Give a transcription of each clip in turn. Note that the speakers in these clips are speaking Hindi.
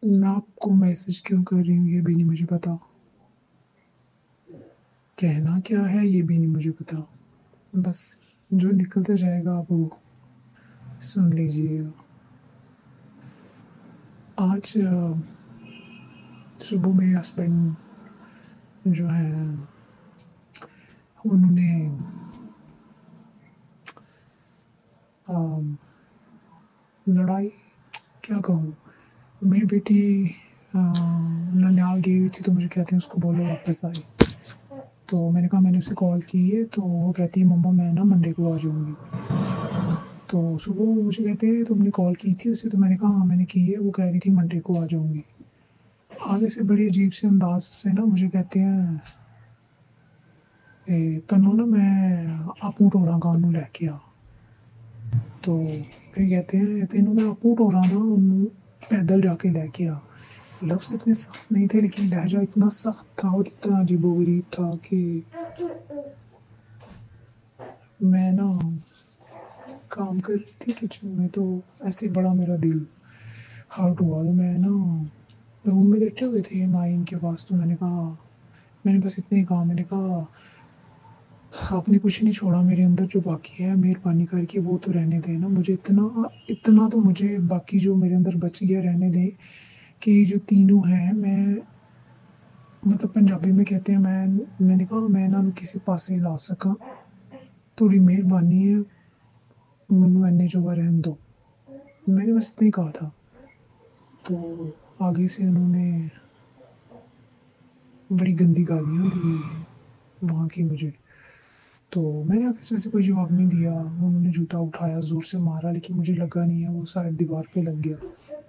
मैं आपको मैसेज क्यों कर रही हूँ ये भी नहीं मुझे पता। कहना क्या है ये भी नहीं मुझे पता। बस जो निकलता जाएगा आप वो सुन लीजिएगा। आज सुबह मेरे हस्बैंड जो है उन्होंने अम, लड़ाई क्या कहूँ, मेरी बेटी ननिहाल गई हुई थी तो मुझे कहते हैं उसको बोलो वापस आए। तो मैंने कहा मैंने उसे कॉल की है तो वो कहती है मम्मा मैं ना मंडे को आ जाऊँगी। तो सुबह वो मुझे कहते हैं तुमने कॉल की थी उसे, तो मैंने कहा हाँ मैंने की है। वो कह रही थी मंडे को आ जाऊँगी। आगे से बड़ी अजीब से अंदाज से ना मुझे कहते हैं तनु ना मैं आपू टोरा गानू लैके आ। तो फिर कहते हैं तेनू मैं आपू टोरा ना उन्नू पैदल जाके लेके आ। लफ्ज़ इतने सख्त नहीं थे लेकिन लहजा इतना सख्त था और इतना अजीबोगरीब था कि मैं ना काम कर रही थी किचन में तो ऐसे बड़ा मेरा दिल हर्ट हुआ। तो मैं ना रूम में लेटे हुए थे माइन के पास, तो मैंने कहा मैंने बस इतने ही कहा, मैंने कहा आपने कुछ नहीं छोड़ा मेरे अंदर जो बाकी है मेहरबानी करके वो तो रहने दें ना, मुझे इतना इतना तो मुझे बाकी जो मेरे अंदर बच गया रहने दें कि जो तीनों हैं मैं मतलब पंजाबी में कहते हैं मैंने कहा मैं ना किसी पासे ला सका थोड़ी मेहरबानी है मैनू इन्ने जगह रहने दो। मैंने बस इतना ही कहा था। तो आगे से उन्होंने बड़ी गंदी गालियाँ दी वहाँ की मुझे। तो मैंने किसी से कोई जवाब नहीं दिया। उन्होंने जूता उठाया ज़ोर से मारा लेकिन मुझे लगा नहीं है, वो शायद दीवार पे लग गया।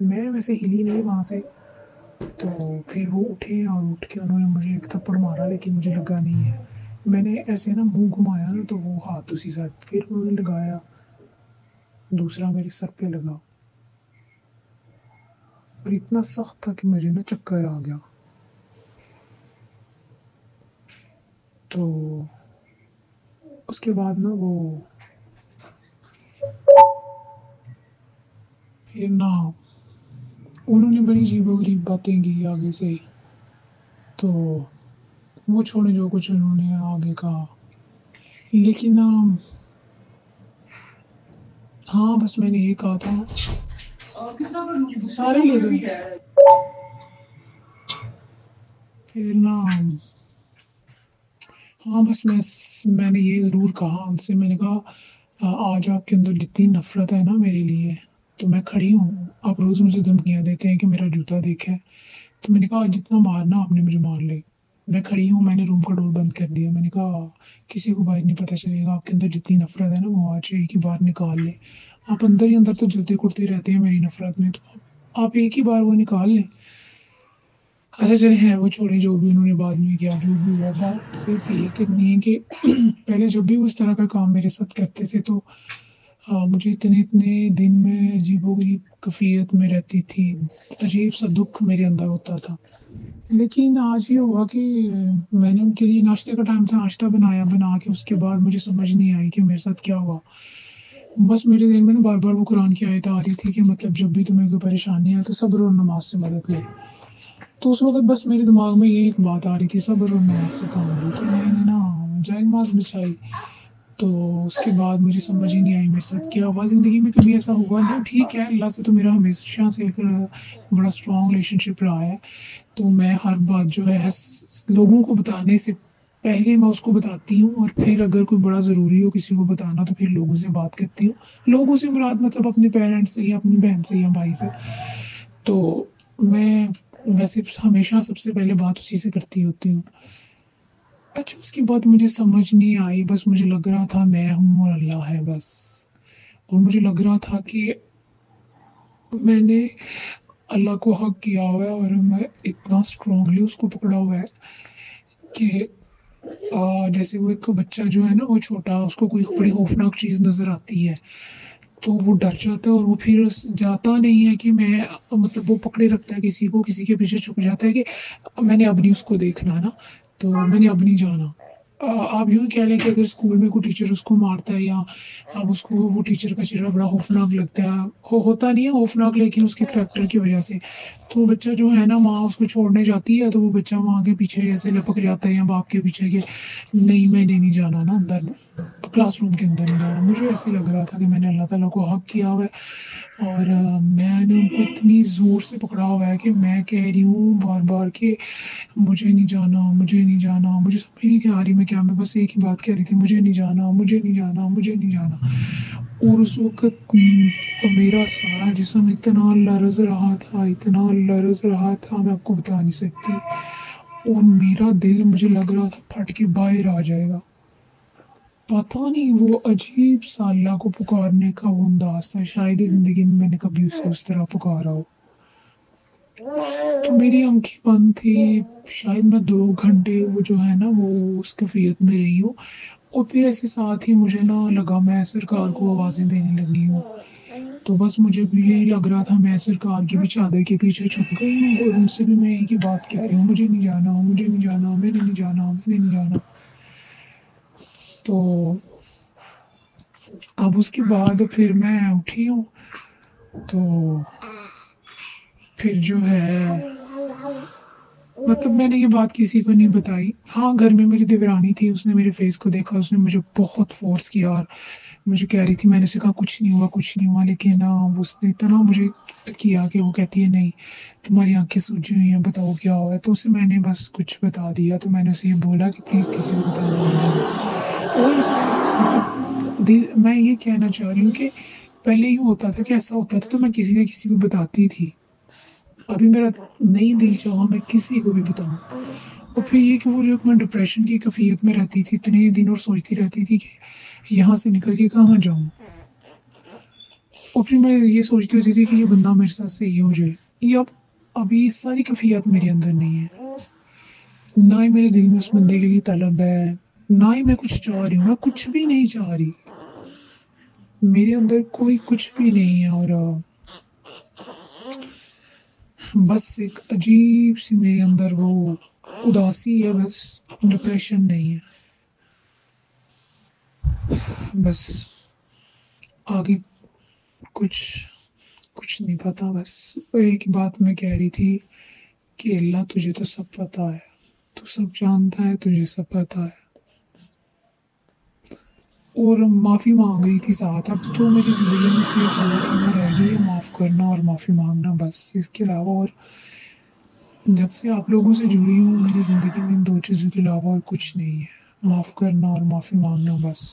मैं वैसे हिली नहीं वहाँ से। तो फिर वो उठे और उठ के उन्होंने मुझे एक थप्पड़ मारा लेकिन मुझे लगा नहीं है। मैंने ऐसे ना मुंह घुमाया ना तो वो हाथ उसी साइड फिर उन्होंने लगाया, दूसरा मेरे सर पे लगा और इतना सख्त था कि मुझे ना चक्कर आ गया। तो उसके बाद ना वो फिर ना उन्होंने बड़ी अजीबोगरीब बातें की आगे से। तो वो छोड़े जो कुछ उन्होंने आगे कहा, लेकिन हाँ बस मैंने ये कहा था सारे ले जाए। फिर ना हाँ बस मैंने ये ज़रूर कहा उनसे, मैंने कहा आज आपके अंदर जितनी नफ़रत है ना मेरे लिए तो मैं खड़ी हूँ। आप रोज़ मुझे धमकियाँ देते हैं कि मेरा जूता देखा है, तो मैंने कहा जितना मारना आपने मुझे मार ले, मैं खड़ी हूँ। मैंने रूम का डोर बंद कर दिया। मैंने कहा किसी को बाहर नहीं पता चलेगा, आपके अंदर जितनी नफ़रत है ना वो आज एक ही बार निकाल ले। आप अंदर ही अंदर तो जलते कुड़ते रहते हैं मेरी नफ़रत में, तो आप एक ही बार वो निकाल लें। अच्छा चलिए खैर वो छोड़ें, जो भी उन्होंने बाद में किया जो भी हुआ, बात सिर्फ ये करनी है कि पहले जब भी वो इस तरह का काम मेरे साथ करते थे तो मुझे इतने इतने दिन में अजीबोगरीब कैफियत में रहती थी, अजीब सा दुख मेरे अंदर होता था। लेकिन आज ये हुआ कि मैंने उनके लिए नाश्ते का टाइम था, नाश्ता बनाया, बना के उसके बाद मुझे समझ नहीं आई कि मेरे साथ क्या हुआ। बस मेरे दिल में ना बार बार वो कुरान की आयत आ रही थी कि मतलब जब भी तुम्हें कोई परेशानी है तो सब्र और नमाज से मदद लो। तो उस वक़्त बस मेरे दिमाग में ये एक बात आ रही थी, सब्र और नमाज़ से काम लो। तो मैंने ना जाए नमाज़ बिछाई। तो उसके बाद मुझे समझ ही नहीं आई मेरे साथ क्या हुआ। ज़िंदगी में कभी ऐसा हुआ नहीं, ठीक है अल्लाह से तो मेरा हमेशा से एक बड़ा स्ट्रॉन्ग रिलेशनशिप रहा है। तो मैं हर बात जो है लोगों को बताने से पहले मैं उसको बताती हूँ और फिर अगर कोई बड़ा ज़रूरी हो किसी को बताना तो फिर लोगों से बात करती हूँ। लोगों से मुराद मतलब अपने पेरेंट्स से या अपनी बहन से या भाई से। तो मैं वैसे हमेशा सबसे पहले बात उसी से करती होती हूँ। अच्छा उसके बाद मुझे समझ नहीं आई, बस मुझे लग रहा था मैं हूँ और अल्लाह है बस। और मुझे लग रहा था कि मैंने अल्लाह को हक किया हुआ है और मैं इतना स्ट्रांगली उसको पकड़ा हुआ है कि जैसे वो एक बच्चा जो है ना वो छोटा उसको कोई बड़ी खौफनाक चीज़ नज़र आती है तो वो डर जाता है और वो फिर जाता नहीं है कि मैं मतलब वो पकड़े रखता है किसी को, किसी के पीछे छुप जाता है कि मैंने अब नहीं उसको देखना ना, तो मैंने अब नहीं जाना। आप यूँ कह लें कि अगर स्कूल में कोई टीचर उसको मारता है या अब उसको वो टीचर का चेहरा बड़ा खौफ़नाक लगता है, होता नहीं है खौफ़नाक लेकिन उसके करैक्टर की वज़ह से, तो बच्चा जो है ना माँ उसको छोड़ने जाती है तो वो बच्चा माँ के पीछे ऐसे लपक जाता है या बाप के पीछे कि नहीं मैंने नहीं जाना ना अंदर, क्लासरूम के अंदर नहीं जाना। मुझे ऐसे लग रहा था कि मैंने अल्लाह ताला को हक किया हुआ है और मैंने उनको इतनी ज़ोर से पकड़ा हुआ है कि मैं कह रही हूँ बार-बार कि मुझे नहीं जाना, मुझे नहीं जाना, मुझे समझ नहीं आ रही मैं क्या, मैं बस एक ही बात कह रही थी, मुझे नहीं जाना, मुझे नहीं जाना, मुझे नहीं जाना। और उस वक़्त मेरा सारा जिस्म इतना लरज़ रहा था, इतना लरज़ रहा था, मैं आपको बता नहीं सकती। और मेरा दिल मुझे लग रहा था फट के बाहर आ जाएगा। पता नहीं वो अजीब-सा अल्लाह को पुकारने का वो अंदाज़ था, शायद ही ज़िंदगी में मैंने कभी उसे उस तरह पुकारा हो। तो मेरी आँखें बंद थी, शायद मैं 2 घंटे वो जो है ना वो उस कैफ़ियत में रही हूँ और फिर ऐसे साथ ही मुझे ना लगा मैं सरकार को आवाज़ें देने लगी हूँ। तो बस मुझे भी यही लग रहा था मैं सरकार की भी चादर के पीछे छुप गई हूँ और उनसे भी मैं एक ही बात कह रही हूँ, मुझे नहीं जाना, मुझे नहीं जाना, मैंने नहीं जाना, मैंने नहीं जाना। तो अब उसके बाद फिर मैं उठी हूँ, तो फिर जो है मतलब मैंने ये बात किसी को नहीं बताई। हाँ, घर में मेरी देवरानी थी, उसने मेरे फेस को देखा, उसने मुझे बहुत फ़ोर्स किया और मुझे कह रही थी मैंने उसे कहा कुछ नहीं हुआ, कुछ नहीं हुआ लेकिन उसने इतना मुझे किया कि वो कहती है नहीं, तुम्हारी आँखें सूजी हुई हैं, बताओ क्या हुआ है? तो उसे मैंने बस कुछ बता दिया, तो मैंने उसे ये बोला कि प्लीज़ किसी को बताना नहीं। और उसने मतलब दिल मैं ये कहना चाह रही हूँ कि पहले यूँ होता था कि ऐसा होता था तो मैं किसी न किसी को बताती थी। अभी मेरा नहीं दिल चाहा मैं किसी को भी बताऊँ। और फिर ये कि वो जो मैं डिप्रेशन की कैफ़ियत में रहती थी इतने दिन और सोचती रहती थी कि यहाँ से निकल के कहाँ जाऊँ? और फिर मैं ये सोचती होती थी कि ये बंदा मेरे साथ सही हो जाए। ये अब अभी ये सारी कैफ़ियत मेरे अंदर नहीं है। ना ही मेरे दिल में उस बंदे की तलब है, ना ही मैं कुछ चाह रही हूँ, मैं कुछ भी नहीं चाह रही। मेरे अंदर कोई कुछ भी नहीं है और बस एक अजीब-सी मेरे अंदर वो उदासी है बस, डिप्रेशन नहीं है। बस आगे कुछ कुछ नहीं पता बस और एक ही बात मैं कह रही थी कि अल्लाह तुझे तो सब पता है, तू सब जानता है, तुझे सब पता है। और माफ़ी माँग रही थी साथ, अब तो मेरी ज़िंदगी में सिर्फ़ 2 चीज़ें रह गई हैं, माफ़ करना और माफ़ी माँगना बस, इसके अलावा और जब से आप लोगों से जुड़ी हूँ, मेरी ज़िंदगी में इन 2 चीज़ों के अलावा और कुछ नहीं है। माफ़ करना और माफ़ी माँगना बस।